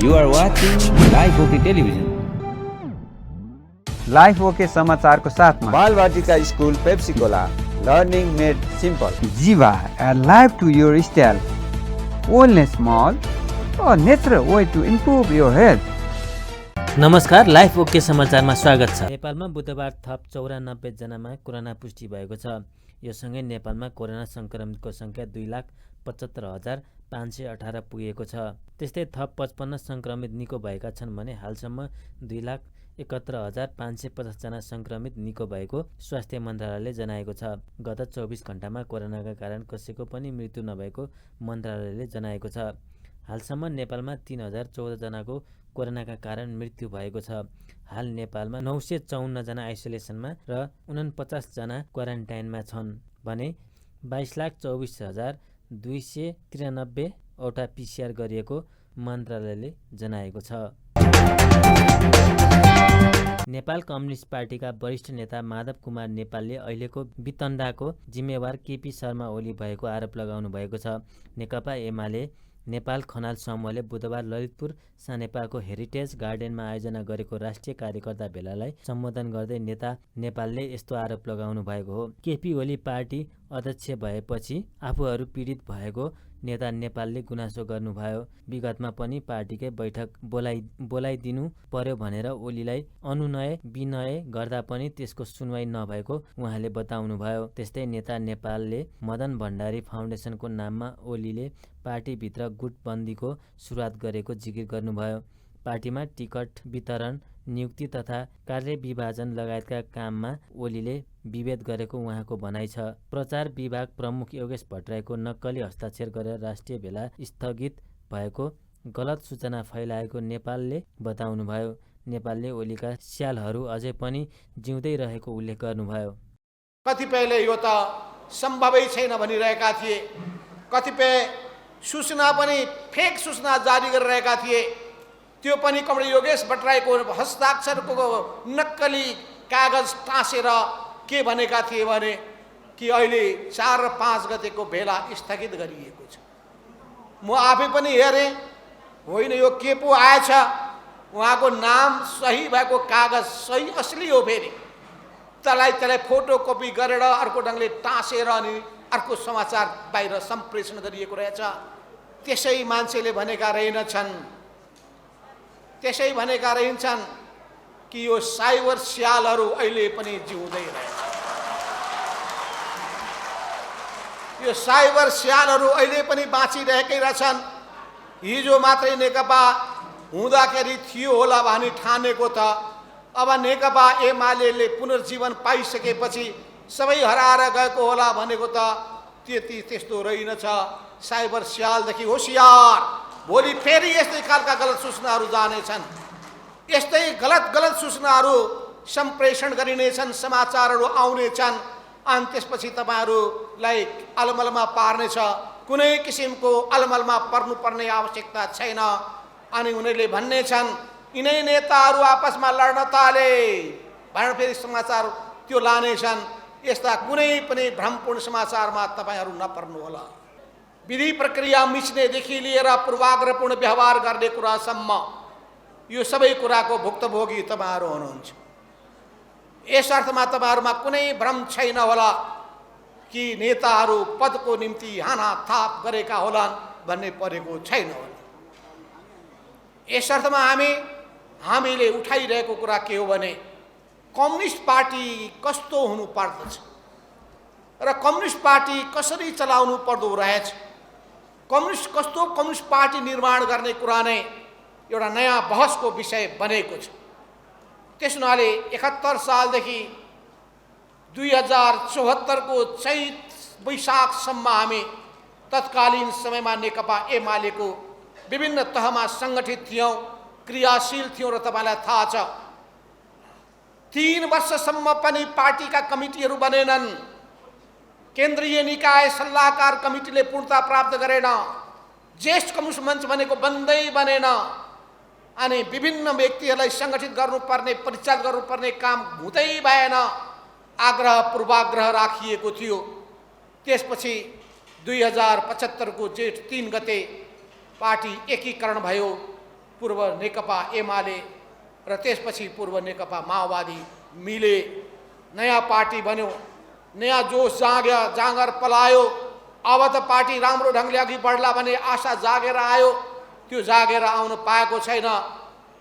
You are watching Live OK Television. Life okay समाचारको साथमा Balbatika school Pepsicola learning made simple Jiva live to your style wellness mall natural way to improve your health. नमस्कार, life okay समाचारमा स्वागत छ। नेपालमा बुधबार थप 94 जनामा कोरोना पुष्टि भएको छ। यो सँगै नेपालमा कोरोना संक्रमितको संख्या 2,75,518 पुगेको छ। त्यस्तै थप 55 संक्रमित निको भएका छन् भने हालसम्म 2,71,550 जना संक्रमित निको भएको स्वास्थ्य मन्त्रालयले जनाएको छ। गत 24 घण्टामा कोरोनाका कारण कसैको पनि मृत्यु नभएको मन्त्रालयले जनाएको छ। हालसम्म नेपालमा 3,014 जनाको कोरोनाका कारण मृत्यु भएको छ। हाल नेपालमा 954 जना आइसोलेसनमा र 49 जना क्वारेन्टाइनमा छन् भने 22,24,293 वटा PCR गरिएको मन्त्रालयले जनाएको छ। नेपाल कम्युनिस्ट पार्टीका वरिष्ठ नेता माधव कुमार नेपालले अहिलेको वितण्डाको जिम्मेवार केपी शर्मा ओली भएको आरोप लगाउनु भएको छ। नेकपा एमाले नेपाल खनाल समूहले बुधबार ललितपुर सानेपाको हेरिटेज गार्डनमा आयोजना गरेको राष्ट्रिय कार्यकर्ता भेलालाई सम्बोधन गर्दै नेता नेपालले यस्तो आरोप लगाउनु भएको हो। केपी ओली पार्टी अध्यक्ष भएपछि आफूहरू पीडित भएको नेता नेपालले गुनासो गर्नुभयो। विगतमा पनि पार्टीकै बैठक बोलाइदिनु पर्यो भनेर ओलीलाई अनुनय विनय गर्दा पनि त्यसको सुनवाई नभएको उहाँले बताउनुभयो। त्यस्तै नेता नेपालले मदन भण्डारी फाउन्डेसनको नाममा ओलीले पार्टीभित्र गुटबन्दीको सुरुवात गरेको जिकिर गर्नुभयो। पार्टीमा टिकट वितरण, नियुक्ति तथा कार्य विभाजन लगायतका काममा ओलीले विभेद गरेको उहाँको भनाइ छ। प्रचार विभाग प्रमुख योगेश भट्टराईको नक्कली हस्ताक्षर गरेर राष्ट्रिय भेला स्थगित भएको गलत सूचना फैलाएको नेपालले बताउनुभयो। नेपालले ओलीका स्यालहरू अझै पनि जिउँदै रहेको उल्लेख गर्नुभयो। कतिपयले यो त सम्भवै छैन भनिरहेका थिए, कतिपय सूचना पनि फेक सूचना जारी गरिरहेका थिए। त्यो पनि कमरेड योगेश भट्टराईको हस्ताक्षरको नक्कली कागज टाँसेर के भनेका थिए भने कि अहिले 4 र 5 गतेको भेला स्थगित गरिएको छ। म आफै पनि हेरेँ, होइन यो के पो आएछ, उहाँको नाम सही भएको कागज सही असली हो फेरि, त्यसलाई फोटोकपी गरेर अर्को ढङ्गले टाँसेर अनि अर्को समाचार बाहिर सम्प्रेषण गरिएको रहेछ। त्यसै मान्छेले भनेका रहन्छन् कि यो साइबर स्यालहरू अहिले पनि जिउँदै रहेछ। यो साइबर स्यालहरू अहिले पनि बाँचिरहेकै रहेछन्। हिजो मात्रै नेकपा हुँदाखेरि थियो होला भनी ठानेको त अब नेकपा एमाले पुनर्जीवन पाइसकेपछि सबै हराएर गएको होला भनेको त त्यस्तो रहेनछ। साइबर स्यालदेखि होसियार, भोलि फेरि यस्तै खालका गलत सूचनाहरू जानेछन्, यस्तै गलत सूचनाहरू सम्प्रेषण गरिनेछन्, समाचारहरू आउनेछन् अनि त्यसपछि तपाईँहरूलाई अलमलमा पार्नेछ। कुनै किसिमको अलमलमा पर्नुपर्ने आवश्यकता छैन। अनि उनीहरूले भन्नेछन् यिनै नेताहरू आपसमा लड्न थाले भनेर फेरि समाचार त्यो लानेछन्। यस्ता कुनै पनि भ्रमपूर्ण समाचारमा तपाईँहरू नपर्नुहोला। विधि प्रक्रिया मिच्नेदेखि लिएर पूर्वाग्रहपूर्ण व्यवहार गर्ने कुरासम्म यो सबै कुराको भुक्तभोगी तपाईँहरू हुनुहुन्छ। यस अर्थमा तपाईँहरूमा कुनै भ्रम छैन होला कि नेताहरू पदको निम्ति हानाथाप गरेका होलान् भन्ने परेको छैन होला। यस अर्थमा हामीले उठाइरहेको कुरा के हो भने कम्युनिस्ट पार्टी कस्तो हुनु पर्दछ र कम्युनिस्ट पार्टी कसरी चलाउनु पर्दो रहेछ, कम्युनिस्ट पार्टी निर्माण गर्ने कुरा नै एउटा नयाँ बहसको विषय बनेको छ। त्यस हुनाले 71 सालदेखि 2074 को चैत वैशाखसम्म हामी तत्कालीन समयमा नेकपा एमालेको विभिन्न तहमा सङ्गठित थियौँ, क्रियाशील थियौँ र तपाईँलाई थाहा छ 3 वर्षसम्म पनि पार्टीका कमिटीहरू बनेनन्। केन्द्रीय निकाय सल्लाहकार कमिटीले पूर्णता प्राप्त गरेन। ज्येष्ठ कम्युनिस्ट मञ्च भनेको बनेन। अनि विभिन्न व्यक्तिहरूलाई सङ्गठित गर्नुपर्ने, परिचालित गर्नुपर्ने काम हुँदै भएन। आग्रह पूर्वाग्रह राखिएको थियो। त्यसपछि 2075 को जेठ 3 गते पार्टी एकीकरण भयो, पूर्व नेकपा एमाले र त्यसपछि पूर्व नेकपा माओवादी मिले, नयाँ पार्टी बन्यो, नयाँ जोस जाँगर पलायो। अब त पार्टी राम्रो ढङ्गले अघि बढ्ला भन्ने आशा जागेर आयो, त्यो जागेर आउन पाएको छैन।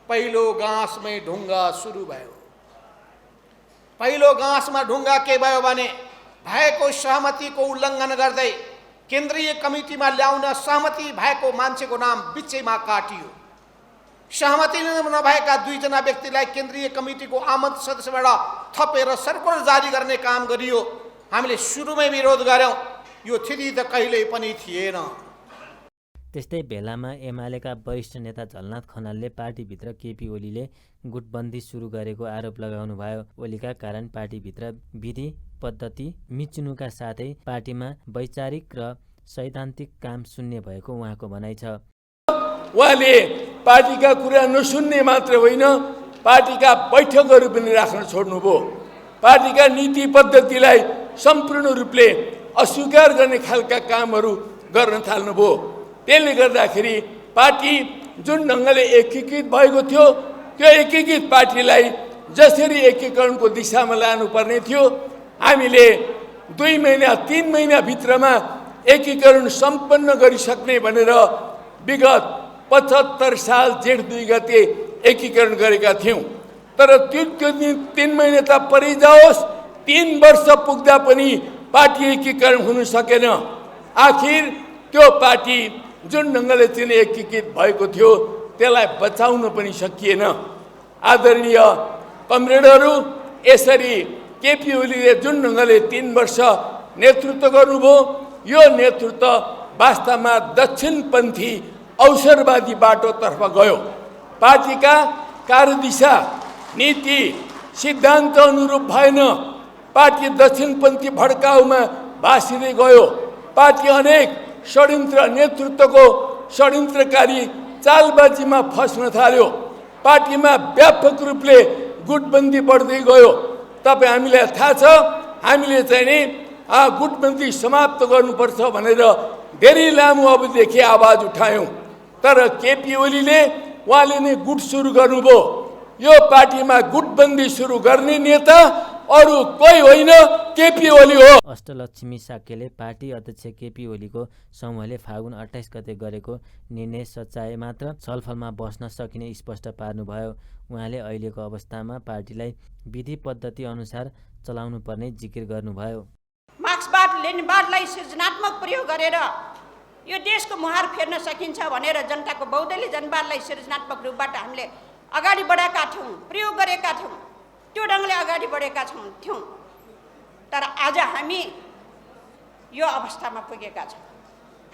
पहिलो गाँसमै ढुङ्गा सुरु भयो। पहिलो गाँसमा ढुङ्गा के भयो भने भएको सहमतिको उल्लङ्घन गर्दै केन्द्रीय कमिटीमा ल्याउन सहमति भएको मान्छेको नाम बिचैमा काटियो। सहमति नभएका 2 जना व्यक्तिलाई केन्द्रीय कमिटीको आमन्त्रित सदस्यबाट थपेर सर्कुलर जारी गर्ने काम गरियो। हामीले सुरुमै विरोध गर्यौँ, यो स्थिति त कहिल्यै पनि थिएन। त्यस्तै बेलामा एमालेका वरिष्ठ नेता झलनाथ खनालले पार्टीभित्र केपी ओलीले गुटबन्दी सुरु गरेको आरोप लगाउनुभयो। ओलीका कारण पार्टीभित्र विधि पद्धति मिच्नुका साथै पार्टीमा वैचारिक र सैद्धान्तिक काम सुन्ने भएको उहाँको भनाइ छ। उहाँले पार्टीका कुरा नसुन्ने मात्र होइन, पार्टीका बैठकहरू पनि राख्न छोड्नुभयो। पार्टीका नीति पद्धतिलाई सम्पूर्ण रूपले अस्वीकार गर्ने खालका कामहरू गर्न थाल्नुभयो। त्यसले गर्दाखेरि पार्टी जुन ढङ्गले एकीकृत भएको थियो, त्यो एकीकृत पार्टीलाई जसरी एकीकरणको दिशामा लानुपर्ने थियो, हामीले 2 महिना 3 महिनाभित्रमा एकीकरण सम्पन्न गरिसक्ने भनेर विगत 75 साल जेठ 2 गते एकीकरण गरेका थियौँ। तर त्यो 3 महिना त परिजाओस्, 3 वर्ष पुग्दा पनि पार्टी एकीकरण हुन सकेन। आखिर त्यो पार्टी जुन ढङ्गले चाहिँ एकीकृत भएको थियो त्यसलाई बचाउन पनि सकिएन। आदरणीय कमरेडहरू, यसरी केपी ओलीले जुन ढङ्गले 3 वर्ष नेतृत्व गर्नुभयो, यो नेतृत्व वास्तवमा दक्षिणपन्थी अवसरवादी बाटोतर्फ गयो। पार्टीका कार्यदिशा नीति सिद्धान्त अनुरूप भएन। पार्टी दक्षिणपन्थी भड्काउमा भासिँदै गयो। पार्टी अनेक षड्यन्त्र नेतृत्वको षड्यन्त्रकारी चालबाजीमा फस्न थाल्यो। पार्टीमा व्यापक रूपले गुटबन्दी बढ्दै गयो। तपाईँ हामीलाई थाहा छ, हामीले चाहिँ नि गुटबन्दी समाप्त गर्नुपर्छ भनेर धेरै लामो अवधिदेखि आवाज उठायौँ। तर केपी ओलीले उहाँले नै गुट सुरु गर्नुभयो। यो पार्टीमा गुटबन्दी सुरु गर्ने नेता अरू कोही होइन, केपी ओली हो। अष्टलक्ष्मी साक्यले पार्टी अध्यक्ष केपी ओलीको समूहले फागुन 28 गते गरेको निर्णय सच्याए मात्र छलफलमा बस्न सकिने स्पष्ट पार्नुभयो। उहाँले अहिलेको अवस्थामा पार्टीलाई विधि पद्धति अनुसार चलाउनु पर्ने जिकिर गर्नुभयो। मार्क्सवाद लेनिनवादलाई सृजनात्मक प्रयोग गरेर यो देशको मुहार फेर्न सकिन्छ भनेर जनताको बहुदलीय जनवादलाई सृजनात्मक रूपबाट हामीले अगाडि बढाएका थियौँ, प्रयोग गरेका थियौँ, त्यो ढङ्गले अगाडि बढेका थियौँ। तर आज हामी यो अवस्थामा पुगेका छौँ।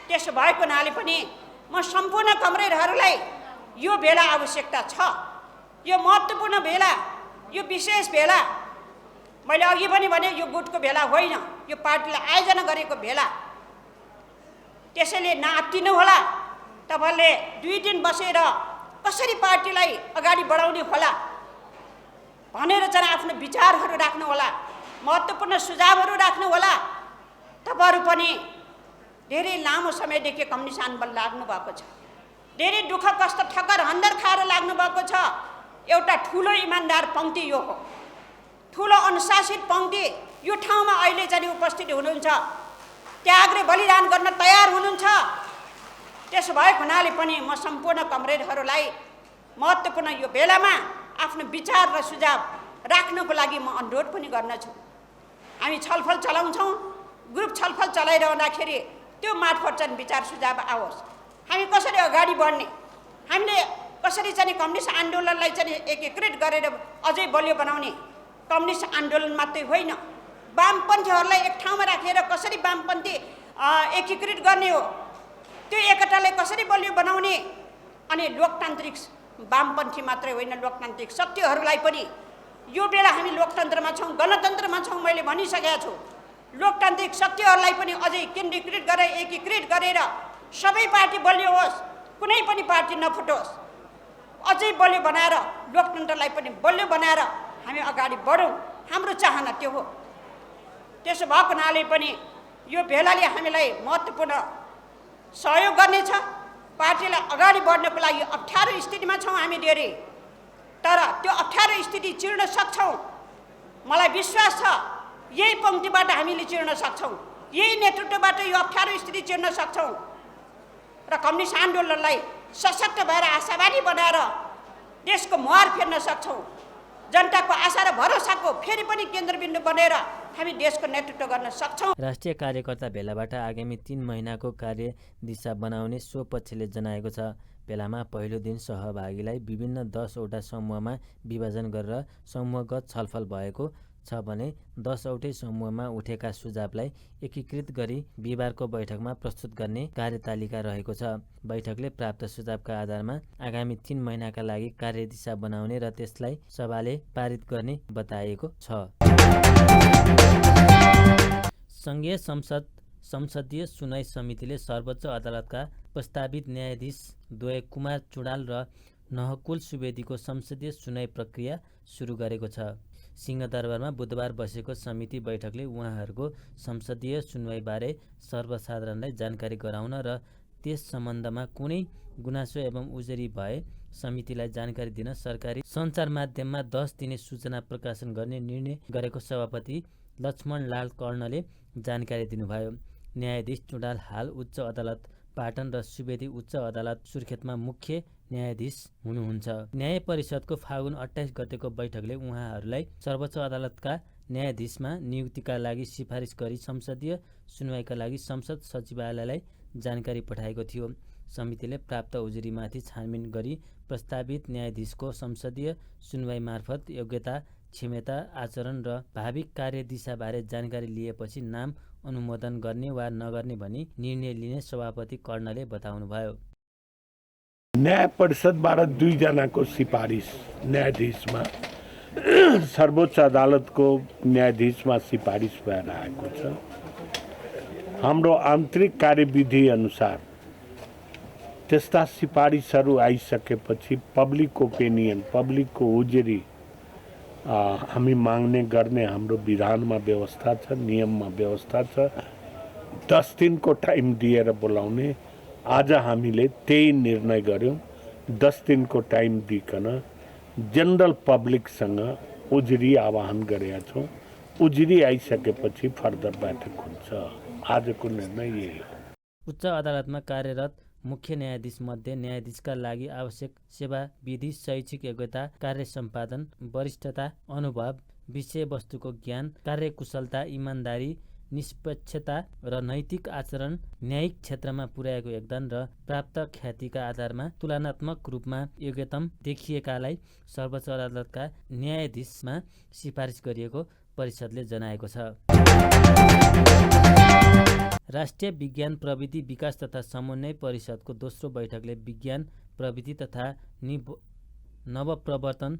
त्यसो भएको हुनाले पनि म सम्पूर्ण कमरेडहरूलाई यो बेला आवश्यकता छ, यो महत्त्वपूर्ण बेला, यो विशेष बेला। मैले अघि पनि भने यो गुटको बेला होइन, यो पार्टीले आयोजना गरेको बेला। त्यसैले नआत्तिनु होला। तपाईँले 2 दिन बसेर कसरी पार्टीलाई अगाडि बढाउने होला भनेर चाहिँ आफ्नो विचारहरू राख्नु होला, महत्त्वपूर्ण सुझावहरू राख्नु होला। तपाईँहरू पनि धेरै लामो समयदेखि कम्युनिस्ट आन्दोलन लाग्नु भएको छ, धेरै दुःख कष्ट ठक्कर हन्डर खाएर लाग्नु भएको छ। एउटा ठुलो इमान्दार पङ्क्ति यो हो, ठुलो अनुशासित पङ्क्ति यो ठाउँमा अहिले चाहिँ उपस्थित हुनुहुन्छ, त्याग र बलिदान गर्न तयार हुनुहुन्छ। त्यसो भएको हुनाले पनि म सम्पूर्ण कमरेडहरूलाई महत्त्वपूर्ण यो बेलामा आफ्नो विचार र सुझाव राख्नको लागि म अनुरोध पनि गर्नेछु। हामी छलफल चलाउँछौँ, ग्रुप छलफल चलाइरहँदाखेरि त्यो मार्फत चाहिँ विचार सुझाव आओस्। हामी कसरी अगाडि बढ्ने, हामीले कसरी चाहिँ कम्युनिस्ट आन्दोलनलाई चाहिँ एकीकृत गरेर अझै बलियो बनाउने। कम्युनिस्ट आन्दोलन मात्रै होइन, वामपन्थीहरूलाई एक ठाउँमा राखेर कसरी वामपन्थी एकीकृत गर्ने हो, त्यो एकतालाई कसरी बलियो बनाउने। अनि लोकतान्त्रिक वामपन्थी मात्रै होइन, लोकतान्त्रिक शक्तिहरूलाई पनि यो बेला हामी लोकतन्त्रमा छौँ, गणतन्त्रमा छौँ। मैले भनिसकेको छु, लोकतान्त्रिक शक्तिहरूलाई पनि अझै केन्द्रीकृत गरेर एकीकृत गरेर सबै पार्टी बलियो होस्, कुनै पनि पार्टी नफुटोस्, अझै बलियो बनाएर लोकतन्त्रलाई पनि बलियो बनाएर हामी अगाडि बढौँ। हाम्रो चाहना त्यो हो। त्यसो भएको हुनाले पनि यो बेलाले हामीलाई महत्त्वपूर्ण सहयोग गर्नेछ। पार्टीलाई अगाडि बढ्नको लागि अप्ठ्यारो स्थितिमा छौँ हामी धेरै, तर त्यो अप्ठ्यारो स्थिति चिर्न सक्छौँ। मलाई विश्वास छ यही पङ्क्तिबाट हामीले चिर्न सक्छौँ, यही नेतृत्वबाट यो अप्ठ्यारो स्थिति चिर्न सक्छौँ र कम्युनिस्ट आन्दोलनलाई सशक्त भएर आशावादी बनाएर देशको मुहार फेर्न सक्छौँ। जनताको आशा र भरोसाको फेरि पनि केन्द्रबिन्दु बनेर हामी देशको नेतृत्व गर्न सक्छौँ। राष्ट्रिय कार्यकर्ता भेलाबाट आगामी 3 महिनाको कार्यदिशा बनाउने सो पक्षले जनाएको छ। भेलामा पहिलो दिन सहभागीलाई विभिन्न 10वटा समूहमा विभाजन गरेर समूहगत छलफल भएको छ भने 10वटै समूहमा उठेका सुझावलाई एकीकृत गरी बिहिबारको बैठकमा प्रस्तुत गर्ने कार्यतालिका रहेको छ। बैठकले प्राप्त सुझावका आधारमा आगामी 3 महिनाका लागि कार्यदिशा बनाउने र त्यसलाई सभाले पारित गर्ने बताएको छ। सङ्घीय संसदीय सुनवाई समितिले सर्वोच्च अदालतका प्रस्तावित न्यायाधीश द्वय कुमार चुडाल र नहकुल सुवेदीको संसदीय सुनवाई प्रक्रिया सुरु गरेको छ। सिंहदरबारमा बुधबार बसेको समिति बैठकले उहाँहरूको संसदीय सुनवाईबारे सर्वसाधारणलाई जानकारी गराउन र त्यस सम्बन्धमा कुनै गुनासो एवं उजुरी भए समितिलाई जानकारी दिन सरकारी सञ्चार माध्यममा 10 दिने सूचना प्रकाशन गर्ने निर्णय गरेको सभापति लक्ष्मण लाल कर्णले जानकारी दिनुभयो। न्यायाधीश चुडाल हाल उच्च अदालत पाटन र सुवेदी उच्च अदालत सुर्खेतमा मुख्य न्यायाधीश हुनुहुन्छ। न्याय परिषदको फागुन 28 गतेको बैठकले उहाँहरूलाई सर्वोच्च अदालतका न्यायाधीशमा नियुक्तिका लागि सिफारिस गरी संसदीय सुनवाईका लागि संसद सचिवालयलाई जानकारी पठाएको थियो। समितिले प्राप्त उजुरीमाथि छानबिन गरी प्रस्तावित न्यायाधीशको संसदीय सुनवाई मार्फत योग्यता, क्षमता, आचरण र भावी कार्यदिशाबारे जानकारी लिएपछि नाम अनुमोदन गर्ने वा नगर्ने भनी निर्णय लिने सभापति कर्णले बताउनुभयो। न्याय परिषदबाट 2 जनाको सिफारिस न्यायाधीशमा सर्वोच्च अदालतको न्यायाधीशमा सिफारिस भएर आएको छ। हाम्रो आन्तरिक कार्यविधि अनुसार त्यस्ता सिफारिसहरू आइसकेपछि पब्लिक ओपिनियन, पब्लिकको उजुरी हामी माग्ने गर्ने हाम्रो विधानमा व्यवस्था छ, नियममा व्यवस्था छ। 10 दिनको टाइम दिएर बोलाउने। आज हामीले त्यही निर्णय गर्यौं। 10 दिनको टाइम दिइकन जनरल पब्लिकसँग उजुरी आह्वान गरेका छौँ। उजुरी आइसकेपछि फर्दर बैठक हुन्छ। आजको निर्णय यही हो। उच्च अदालतमा कार्यरत मुख्य न्यायाधीश मध्ये न्यायाधीशका लागि आवश्यक सेवा विधि, शैक्षिक योग्यता, कार्य सम्पादन, वरिष्ठता, अनुभव, विषयवस्तुको ज्ञान, कार्यकुशलता, इमान्दारी, निष्पक्षता र नैतिक आचरण, न्यायिक क्षेत्रमा पुर्याएको योगदान र प्राप्त ख्यातिका आधारमा तुलनात्मक रूपमा योग्यतम देखिएकालाई सर्वोच्च अदालतका न्यायाधीशमा सिफारिस गरिएको परिषदले जनाएको छ। राष्ट्रिय विज्ञान प्रविधि विकास तथा समन्वय परिषदको दोस्रो बैठकले विज्ञान प्रविधि तथा नवप्रवर्तन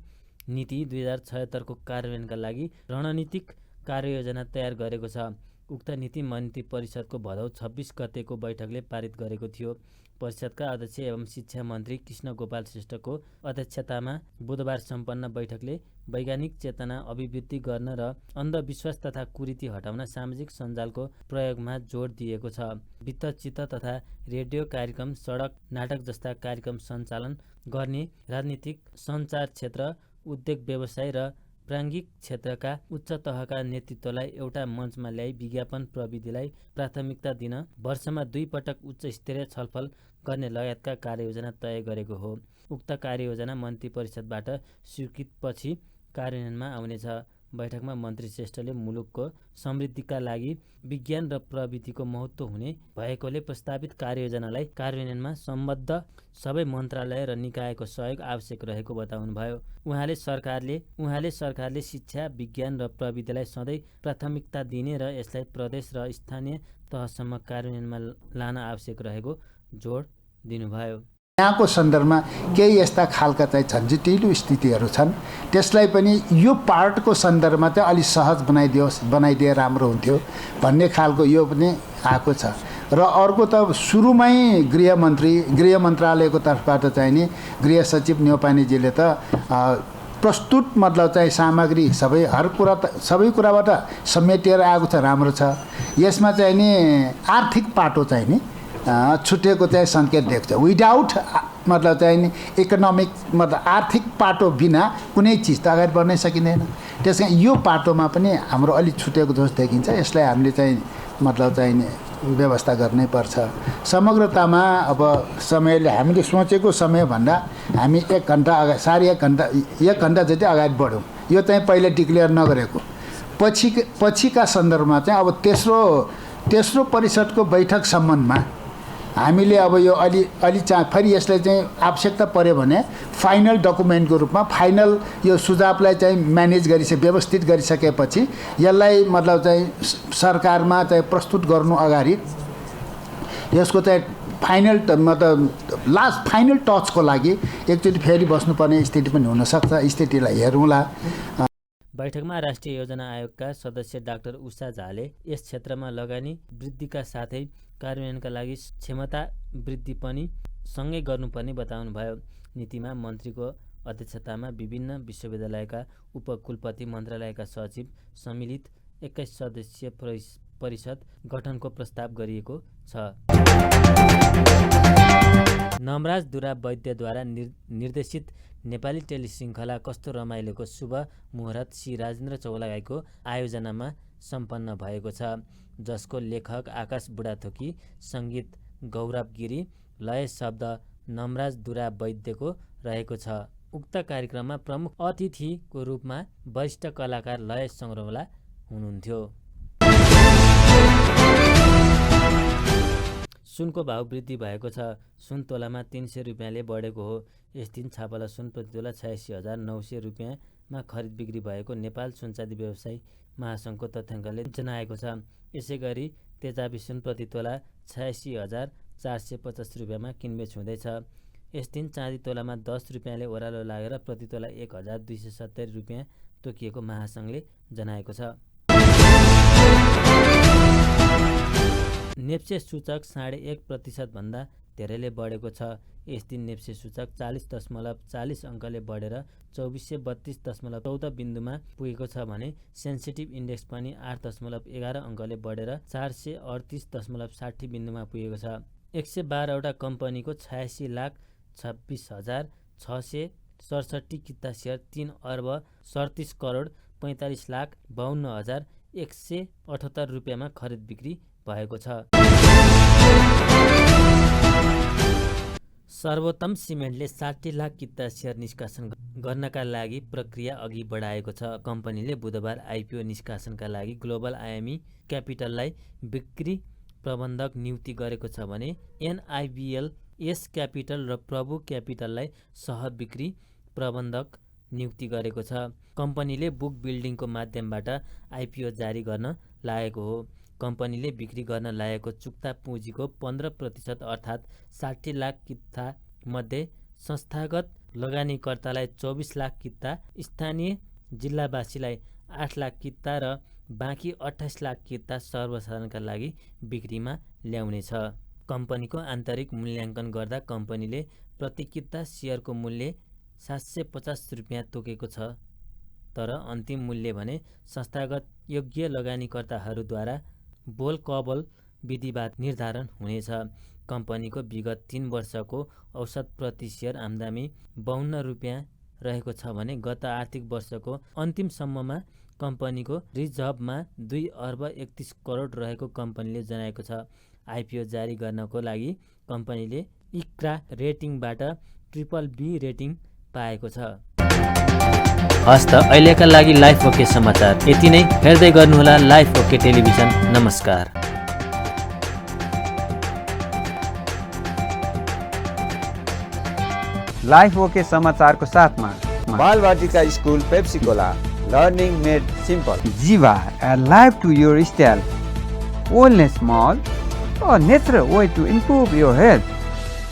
नीति 2076 को कार्यान्वयनका लागि रणनीतिक कार्ययोजना तयार गरेको छ। उक्त नीति मन्त्री परिषदको भदौ 26 गतेको बैठकले पारित गरेको थियो। परिषदका अध्यक्ष एवं शिक्षा मन्त्री कृष्ण गोपाल श्रेष्ठको अध्यक्षतामा बुधबार सम्पन्न बैठकले वैज्ञानिक चेतना अभिवृद्धि गर्न र अन्धविश्वास तथा कुरीति हटाउन सामाजिक सञ्जालको प्रयोगमा जोड दिएको छ। वृत्तचित्र तथा रेडियो कार्यक्रम, सडक नाटक जस्ता कार्यक्रम सञ्चालन गर्ने, राजनीतिक, सञ्चार क्षेत्र, उद्योग व्यवसाय र प्राङ्गिक क्षेत्रका उच्च तहका नेतृत्वलाई एउटा मञ्चमा ल्याई विज्ञापन प्रविधिलाई प्राथमिकता दिन वर्षमा 2 पटक उच्च स्तरीय छलफल गर्ने लगायतका कार्ययोजना तय गरेको हो। उक्त कार्ययोजना मन्त्री परिषदबाट स्वीकृतपछि कार्यान्वयनमा आउनेछ। बैठकमा मन्त्री श्रेष्ठले मुलुकको समृद्धिका लागि विज्ञान र प्रविधिको महत्त्व हुने भएकोले प्रस्तावित कार्ययोजनालाई कार्यान्वयनमा सम्बद्ध सबै मन्त्रालय र निकायको सहयोग आवश्यक रहेको बताउनुभयो। उहाँले सरकारले शिक्षा, विज्ञान र प्रविधिलाई सधैँ प्राथमिकता दिने र यसलाई प्रदेश र स्थानीय तहसम्म कार्यान्वयनमा लान आवश्यक रहेको जोड दिनुभयो। यहाँको सन्दर्भमा केही यस्ता खालका चाहिँ झन्झटिलो स्थितिहरू छन्, त्यसलाई पनि यो पार्टको सन्दर्भमा चाहिँ अलि सहज बनाइदिए राम्रो हुन्थ्यो भन्ने खालको यो पनि आएको छ। र अर्को त सुरुमै गृह मन्त्रालयको तर्फबाट चाहिँ नि गृह सचिव न्यौपानेजीले त प्रस्तुत मतलब चाहिँ सामग्री सबै कुराबाट समेटिएर आएको छ, राम्रो छ। यसमा चाहिँ नि आर्थिक पाटो चाहिँ नि छुटेको चाहिँ सङ्केत देख्छ। विदाउट मतलब चाहिँ नि इकोनोमिक मतलब आर्थिक पाटो बिना कुनै चिज त अगाडि बढ्नै सकिँदैन। त्यस कारण यो पाटोमा पनि हाम्रो अलिक छुटेको जस्तो देखिन्छ। यसलाई हामीले चाहिँ मतलब चाहिँ व्यवस्था गर्नै पर्छ। समग्रतामा अब समयले हामीले सोचेको समयभन्दा हामी 1 घन्टा अगाडि 1.5 घन्टा जति अगाडि बढ्यौँ। यो चाहिँ पहिले डिक्लेयर नगरेको पछिका सन्दर्भमा चाहिँ अब तेस्रो परिषदको बैठक सम्बन्धमा हामीले अब यो अलि फेरि यसलाई चाहिँ आवश्यकता पर्यो भने फाइनल डकुमेन्टको रूपमा फाइनल यो सुझावलाई चाहिँ म्यानेज व्यवस्थित गरिसकेपछि यसलाई मतलब चाहिँ सरकारमा चाहिँ प्रस्तुत गर्नु अगाडि यसको चाहिँ फाइनल टचको लागि एकचोटि फेरि बस्नुपर्ने स्थिति पनि हुनसक्छ। स्थितिलाई हेरौँला। बैठकमा राष्ट्रिय योजना आयोगका सदस्य डाक्टर उषा झाले यस क्षेत्रमा लगानी वृद्धिका साथै कार्यान्वयनका लागि क्षमता वृद्धि पनि सँगै गर्नुपर्ने बताउनुभयो। नीतिमा मन्त्रीको अध्यक्षतामा विभिन्न विश्वविद्यालयका उपकुलपति, मन्त्रालयका सचिव सम्मिलित 21 सदस्यीय परिषद गठनको प्रस्ताव गरिएको छ। नमराज दुरा वैद्यद्वारा निर्देशित नेपाली टेलिश्रृङ्खला कस्तो रमाइलोको शुभ मुहुर्त श्री राजेन्द्र चौलागाईको आयोजनामा सम्पन्न भएको छ, जसको लेखक आकाश बुढाथोकी, सङ्गीत गौरव गिरी, लय शब्द नमराज दुरा वैद्यको रहेको छ। उक्त कार्यक्रममा प्रमुख अतिथिको रूपमा वरिष्ठ कलाकार लय सङ्ग्रौला हुनुहुन्थ्यो। सुनको भाव वृद्धि भएको छ। सुन तोलामा 300 रुपियाँले बढेको हो। यस दिन छापला सुन प्रति तोला 86,900 रुपियाँमा खरिद बिक्री भएको नेपाल सुनचाँदी व्यवसायी महासङ्घको तथ्याङ्कले जनाएको छ। यसै गरी तेजाबी सुन प्रति तोला 86,450 रुपियाँमा किनबेच हुँदैछ। यस दिन चाँदी तोलामा 10 रुपियाँले ओह्रालो लागेर प्रति तोला 1,270 रुपियाँ तोकिएको महासङ्घले जनाएको छ। नेप्से सूचक 1.5% भन्दा धेरैले बढेको छ। यस दिन नेप्से सूचक 40.40 अङ्कले बढेर 2432.14 बिन्दुमा पुगेको छ भने सेन्सिटिभ इन्डेक्स पनि 8.11 अङ्कले बढेर 438.60 बिन्दुमा पुगेको छ। 112 वटा कम्पनीको 86,26,667 किता सेयर 3 अर्ब 37 करोड 45,52,178 रुपियाँमा खरिद बिक्री भएको छ। सर्वोत्तम सिमेन्टले 60 लाख किता सेयर निष्कासन गर्नका लागि प्रक्रिया अघि बढाएको छ। कम्पनीले बुधबार आइपिओ निष्कासनका लागि ग्लोबल आयामी क्यापिटललाई बिक्री प्रबन्धक नियुक्ति गरेको छ भने एनआइबिएल एस क्यापिटल र प्रभु क्यापिटललाई सह बिक्री प्रबन्धक नियुक्ति गरेको छ। कम्पनीले बुक बिल्डिङको माध्यमबाट आइपिओ जारी गर्न लागेको हो। कम्पनीले बिक्री गर्न लागेको चुक्ता पुँजीको 15% अर्थात् 60 लाख किता मध्ये संस्थागत लगानीकर्तालाई 24 लाख किता, स्थानीय जिल्लावासीलाई 8 लाख किता र बाँकी 28 लाख किता सर्वसाधारणका लागि बिक्रीमा ल्याउनेछ। कम्पनीको आन्तरिक मूल्याङ्कन गर्दा कम्पनीले प्रति किता सेयरको मूल्य 750 रुपियाँ तोकेको छ, तर अन्तिम मूल्य भने संस्थागत योग्य लगानीकर्ताहरूद्वारा बोल कबल विधिवाद निर्धारण हुनेछ। कम्पनीको विगत 3 वर्षको औसत प्रति सेयर आम्दानी 52 रुपियाँ रहेको छ भने गत आर्थिक वर्षको अन्तिमसम्ममा कम्पनीको रिजर्भमा 2 अर्ब 31 करोड रहेको कम्पनीले जनाएको छ। आइपिओ जारी गर्नको लागि कम्पनीले इक्रा रेटिङबाट BBB रेटिङ पाएको छ। हस्त अहिलेका लागि लाइफ ओके समाचार यति नै। हेर्दै गर्नुहोला लाइफ ओके टेलिभिजन। नमस्कार। लाइफ ओके समाचारको साथमा Balvatika school Pepsicola, learning made simple. Jiva, a life to your style. Wellness Mall, a natural way to improve your health.